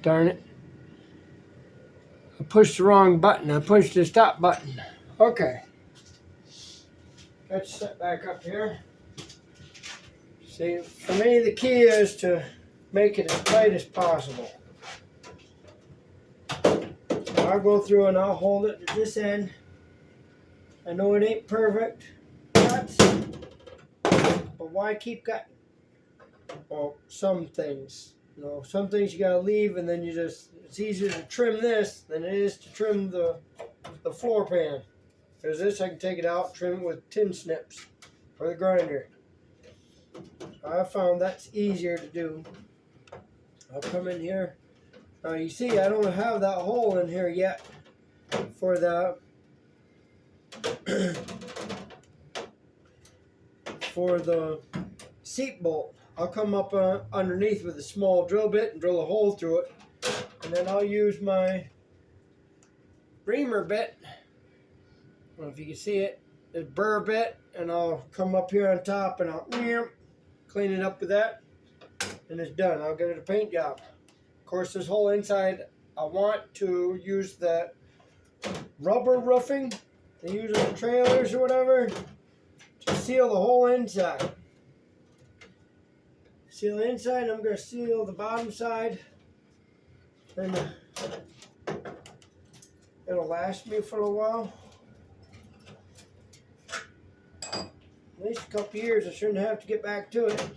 Darn it. I pushed the wrong button. I pushed the stop button. Okay. Let's set back up here. See, for me, the key is to make it as tight as possible. So I'll go through and I'll hold it at this end. I know it ain't perfect, but why keep cutting? Well, some things. You know, some things you gotta leave, and then you just, it's easier to trim this than it is to trim the floor pan. Because this I can take it out, trim it with tin snips or the grinder. So I found that's easier to do. I'll come in here. Now you see I don't have that hole in here yet for the for the seat bolt. I'll come up underneath with a small drill bit and drill a hole through it, and then I'll use my reamer bit. I don't know if you can see it, the burr bit, and I'll come up here on top and I'll clean it up with that, and it's done. I'll give it a paint job. Of course, this whole inside, I want to use the rubber roofing they use on the trailers or whatever to seal the whole inside. Seal the inside, I'm going to seal the bottom side, and it'll last me for a while. At least a couple years. I shouldn't have to get back to it.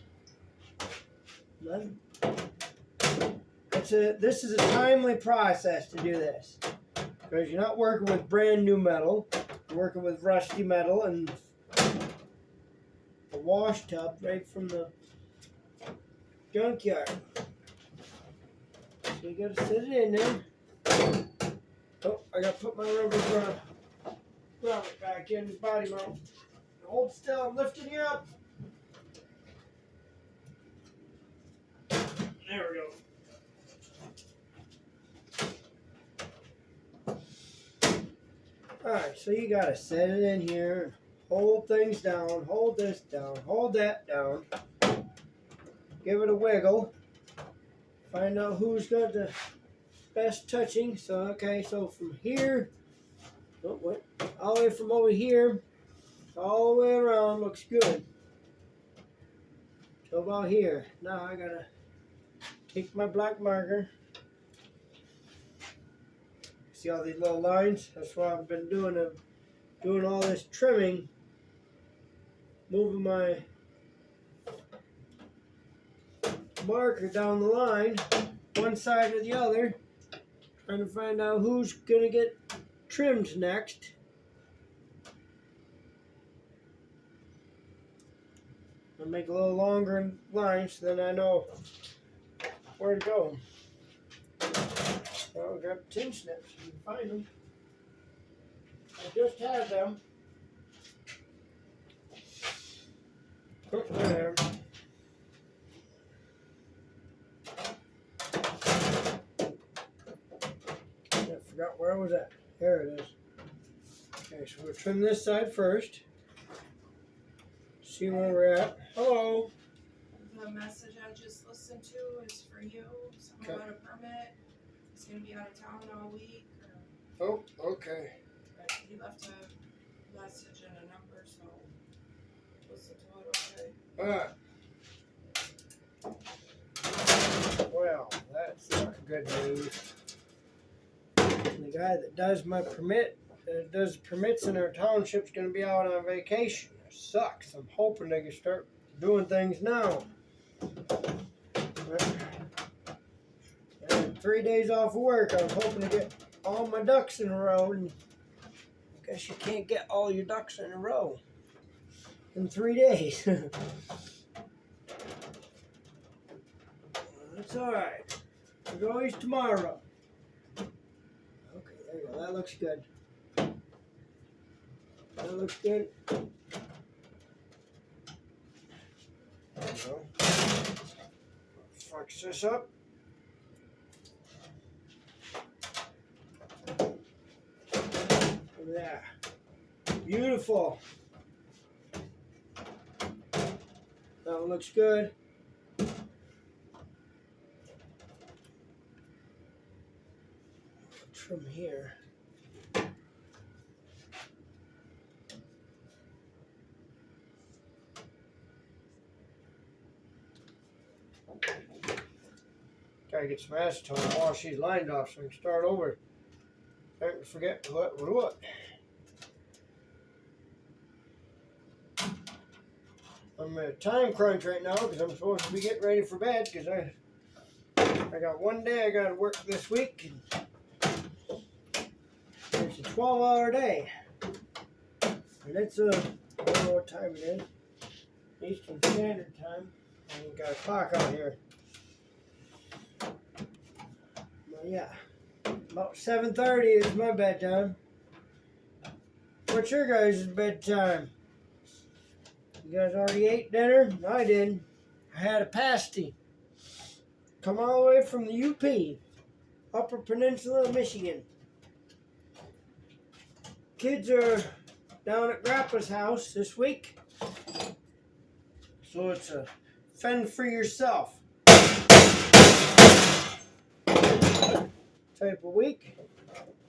This is a timely process to do this, because you're not working with brand new metal. You're working with rusty metal and a wash tub right from the junkyard. So you gotta sit it in there. Oh, I gotta put my rubber grommet back in the body mount. Hold still, I'm lifting you up. There we go. Alright, so you gotta set it in here, hold things down, hold this down, hold that down, give it a wiggle, find out who's got the best touching. So, okay, so from here, all the way from over here, all the way around, looks good. So about here, now I gotta take my black marker. See all these little lines? That's what I've been doing. Doing all this trimming, moving my marker down the line, one side or the other, trying to find out who's gonna get trimmed next. I'll make a little longer line so then I know where to go. So I'll grab tin snips. You can find them. I just had them. Oh, there. I forgot where I was at. There it is. Okay, so we'll trim this side first. See where we're at. Hello. The message I just listened to is for you. Something about a permit. He's going to be out of town all week. Oh, okay. He left a message and a number, so listen to it, okay? Well, that's not good news. The guy that does my does permits in our township's going to be out on vacation. It sucks. I'm hoping they can start doing things now. I had 3 days off of work. I was hoping to get all my ducks in a row, and I guess you can't get all your ducks in a row in 3 days. That's alright. There's always tomorrow. Okay, there you go. That looks good. That looks good. There we go. Flex this up. There. Beautiful. That one looks good. trim here. Gotta get some acetone while she's lined off so we can start over. Starting to forget what was what. I'm at a time crunch right now because I'm supposed to be getting ready for bed because I got one day I gotta work this week. And it's a 12-hour day. And it's I don't know what time it is. Eastern Standard Time. And we got a clock out here. Well, yeah. About 7:30 is my bedtime. What's your guys' bedtime? You guys already ate dinner? I didn't. I had a pasty. Come all the way from the UP, Upper Peninsula of Michigan. Kids are down at Grandpa's house this week. So it's a fend for yourself type of week.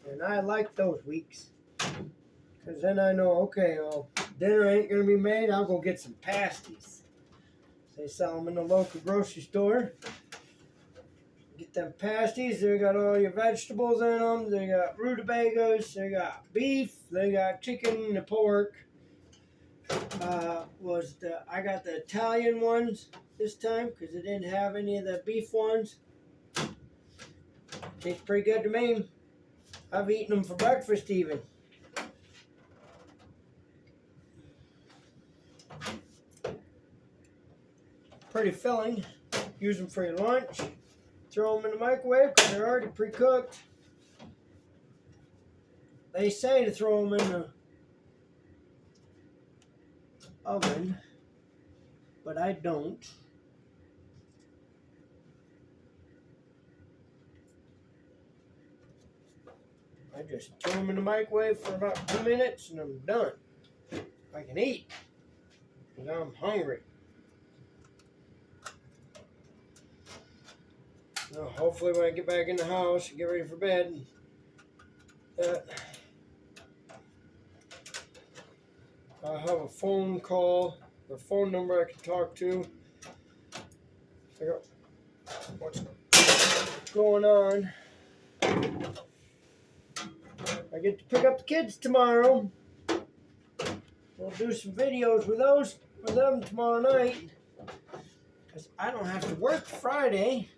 And I like those weeks. Because then I know, okay, well, dinner ain't going to be made. I'll go get some pasties. They sell them in the local grocery store. Get them pasties. They got all your vegetables in them. They got rutabagas. They got beef. They got chicken and pork. I got the Italian ones this time because they didn't have any of the beef ones. Tastes pretty good to me. I've eaten them for breakfast even. Pretty filling. Use them for your lunch. Throw them in the microwave because they're already pre-cooked. They say to throw them in the oven, but I don't. I just throw them in the microwave for about 2 minutes and I'm done. I can eat because I'm hungry. Now, hopefully when I get back in the house and get ready for bed, I'll have a phone call or phone number I can talk to. Figure out what's going on. I get to pick up the kids tomorrow. We'll do some videos with them tomorrow night. Because I don't have to work Friday.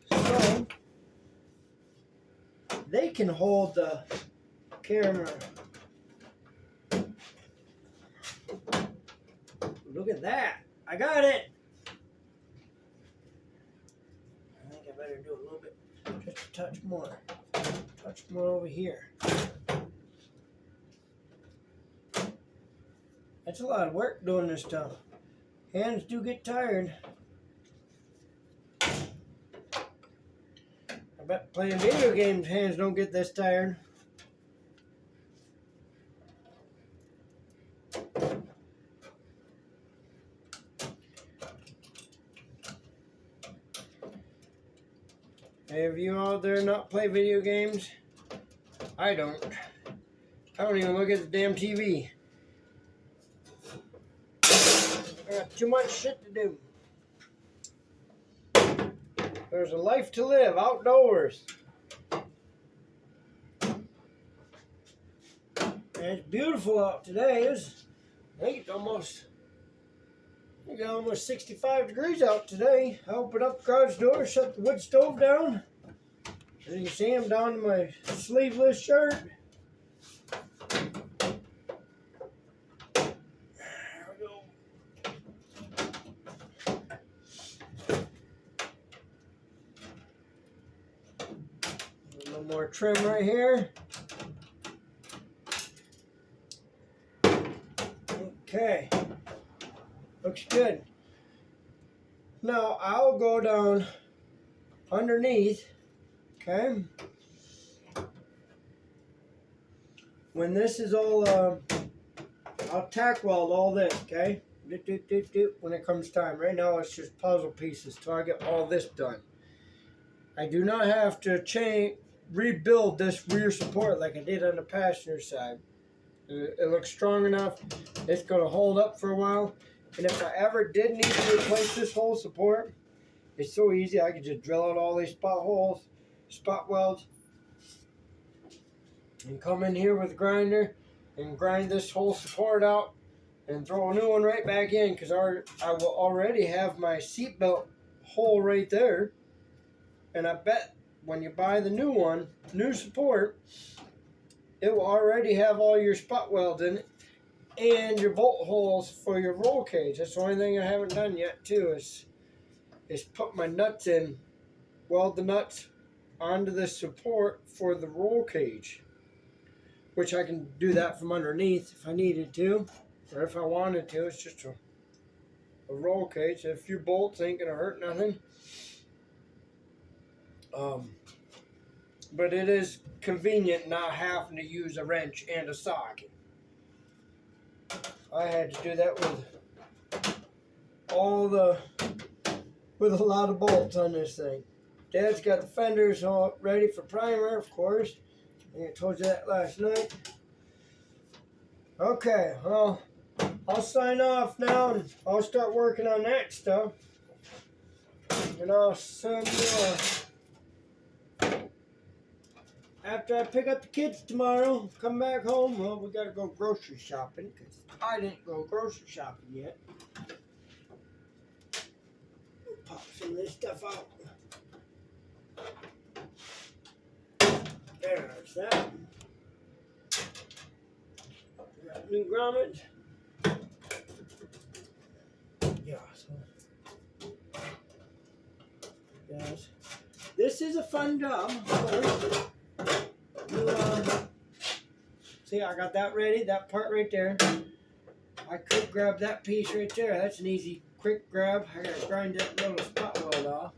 So they can hold the camera. Look at that. I got it. I think I better do a little bit, just a touch more. Touch more over here. That's a lot of work doing this stuff. Hands do get tired. I bet playing video games, hands don't get this tired. Any of you out there not play video games? I don't. I don't even look at the damn TV. I got too much shit to do. There's a life to live outdoors. And it's beautiful out today. I think it's almost 65 degrees out today. I opened up the garage door, shut the wood stove down. As you can see, I'm down to my sleeveless shirt. There we go. A little more trim right here. Okay. Looks good. Now I'll go down underneath, okay? When this is all, I'll tack weld all this, okay? When it comes time. Right now it's just puzzle pieces till I get all this done. I do not have to rebuild this rear support like I did on the passenger side. It looks strong enough. It's going to hold up for a while. And if I ever did need to replace this whole support, it's so easy. I could just drill out all these spot welds, and come in here with a grinder and grind this whole support out and throw a new one right back in, because I will already have my seatbelt hole right there. And I bet when you buy the new support, it will already have all your spot welds in it and your bolt holes for your roll cage. That's the only thing I haven't done yet too, is put my nuts in, weld the nuts onto the support for the roll cage, which I can do that from underneath if I needed to, or if I wanted to. It's just a roll cage. A few bolts ain't gonna hurt nothing. But it is convenient not having to use a wrench and a socket. I had to do that with a lot of bolts on this thing. Dad's got the fenders all ready for primer, of course. I think I told you that last night. Okay, well, I'll sign off now and I'll start working on that stuff. And I'll send you after I pick up the kids tomorrow, come back home. Well, we gotta go grocery shopping, because I didn't go grocery shopping yet. Pop some of this stuff out. There's that. We got new grommets. Yeah, so. Yes. This is a fun job. See, I got that ready, that part right there. I could grab that piece right there. That's an easy, quick grab. I gotta grind that little spot weld off.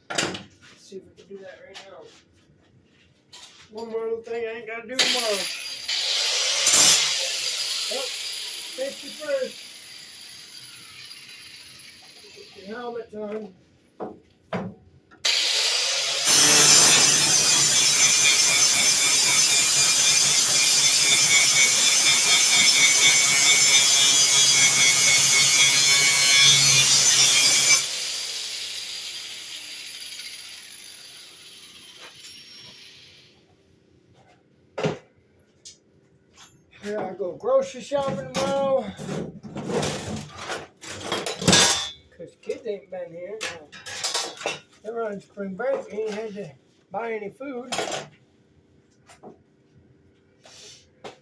Let's see if we can do that right now. One more little thing I ain't gotta do tomorrow. Oh, safety first. Put your helmets on. Here I go grocery shopping tomorrow, because kids ain't been here. They're on spring break. Ain't had to buy any food.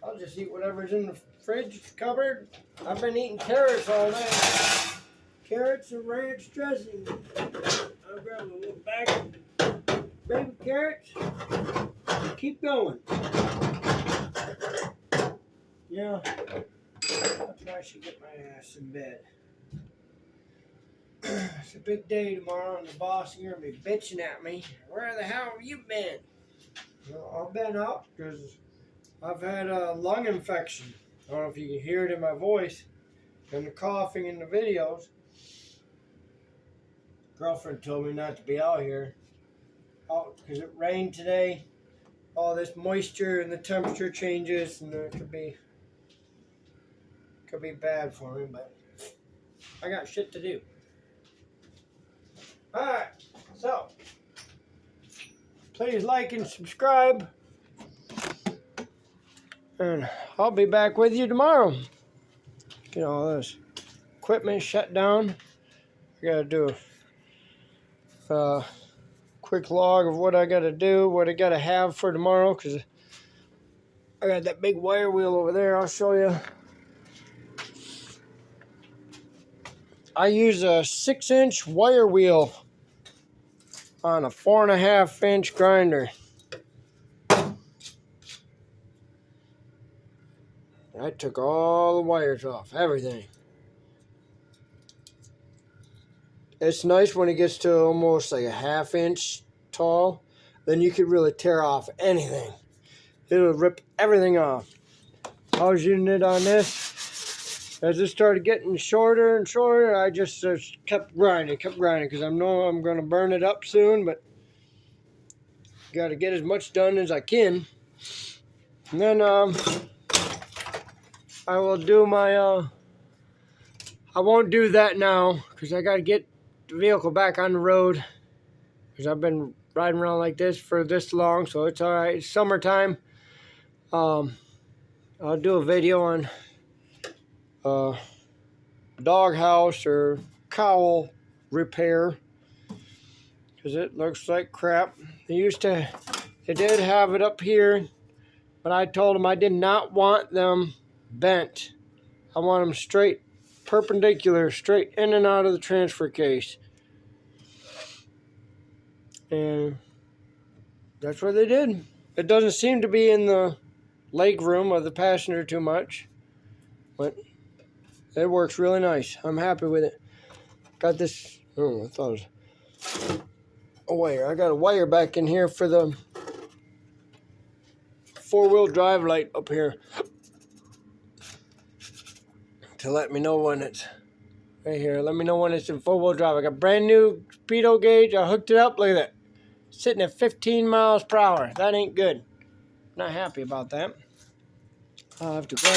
I'll just eat whatever's in the fridge cupboard. I've been eating carrots all day. Carrots and ranch dressing. I'll grab a little bag of baby carrots. Keep going. Yeah, that's why I should get my ass in bed. It's a big day tomorrow, and the boss is going to be bitching at me. Where the hell have you been? Well, I've been out because I've had a lung infection. I don't know if you can hear it in my voice and the coughing in the videos. Girlfriend told me not to be out here because it rained today. All this moisture and the temperature changes, and it could be bad for me, but I got shit to do. Alright, so please like and subscribe, and I'll be back with you tomorrow. Get all this equipment shut down. I gotta do a quick log of what I gotta do, what I gotta have for tomorrow, because I got that big wire wheel over there. I'll show you. I use a 6-inch wire wheel on a 4.5-inch grinder. I took all the wires off, everything. It's nice when it gets to almost like a 1/2 inch tall. Then you could really tear off anything. It'll rip everything off. I was using it on this. As it started getting shorter and shorter, I just kept grinding, because I know I'm going to burn it up soon, but got to get as much done as I can. And then I will do my, I won't do that now because I got to get the vehicle back on the road because I've been riding around like this for this long, so it's all right. It's summertime. I'll do a video on doghouse or cowl repair because it looks like crap. They did have it up here, but I told them I did not want them bent. I want them straight, perpendicular, straight in and out of the transfer case. And that's what they did. It doesn't seem to be in the leg room of the passenger too much, but it works really nice. I'm happy with it. Got this, oh, I thought it was a wire. I got a wire back in here for the four-wheel drive light up here to let me know when it's right here. Let me know when it's in four-wheel drive. I got brand new speedo gauge. I hooked it up. Look at that. Sitting at 15 miles per hour. That ain't good. Not happy about that. I'll have to go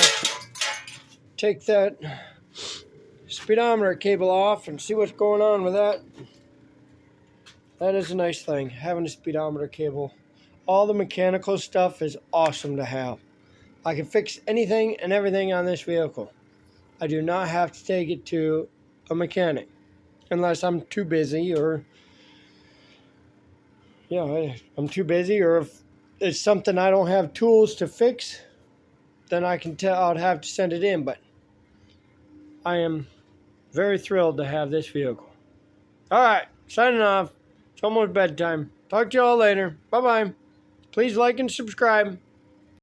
take that speedometer cable off and see what's going on with that. That is a nice thing, having a speedometer cable. All the mechanical stuff is awesome to have. I can fix anything and everything on this vehicle. I do not have to take it to a mechanic unless I'm too busy or I'm too busy, or if it's something I don't have tools to fix, then I'd have to send it in. But I am very thrilled to have this vehicle. All right, signing off. It's almost bedtime. Talk to y'all later. Bye-bye. Please like and subscribe.